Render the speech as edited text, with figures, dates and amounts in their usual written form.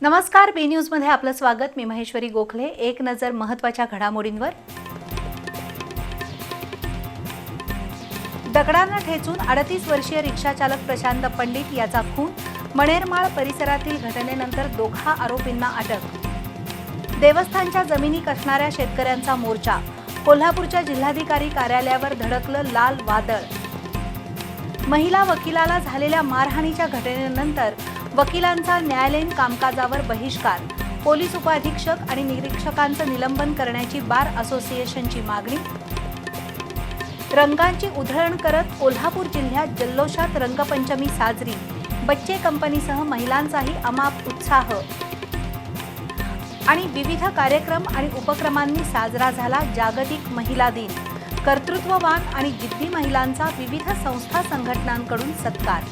नमस्कार, बी न्यूज मध्ये आपलं स्वागत। मी महेश्वरी गोखले। एक नजर महत्त्वाच्या घडामोडींवर। दगडांना ठेचून 38 वर्षीय रिक्षाचालक प्रशांत पंडित याचा खून। मणेरमाळ परिसरातील घटनेनंतर दोघा आरोपींना अटक। देवस्थानच्या जमिनी कसणाऱ्या शेतकऱ्यांचा मोर्चा। कोल्हापूरच्या जिल्हाधिकारी कार्यालयावर धडकलं लाल वादळ। महिला वकिलाला झालेल्या मारहाणीच्या घटनेनंतर वकिलांचा न्यायालयीन कामकाजावर बहिष्कार। पोलीस उपअधीक्षक आणि निरीक्षकांचं निलंबन करण्याची बार असोसिएशनची मागणी। रंगांची उधळण करत कोल्हापूर जिल्ह्यात जल्लोषात रंगपंचमी साजरी। बच्चे कंपनीसह महिलांचाही अमाप उत्साह आणि विविध कार्यक्रम आणि उपक्रमांनी साजरा झाला जागतिक महिला दिन। कर्तृत्ववान आणि जिद्दी महिलांचा विविध संस्था संघटनांकडून सत्कार।